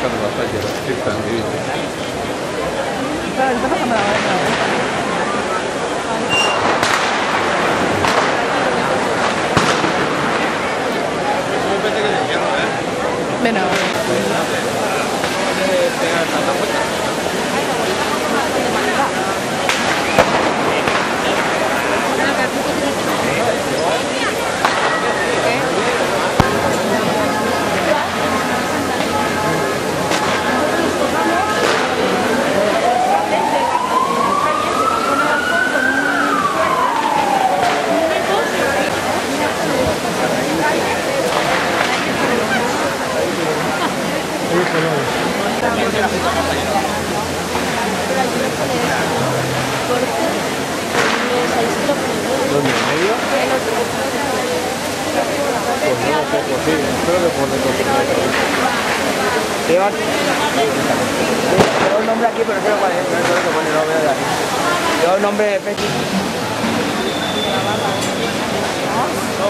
buscando la playa, que está divino. Claro, está pasando la vaina. Ven ahora. ¿Dónde? ¿En medio? Pues no lo sé, pues sí, espero que por dentro. Llevan. Lleva un nombre aquí, pero no sé cuál es. No sé lo que pone, no lo veo de aquí. Lleva un nombre de Peti. No,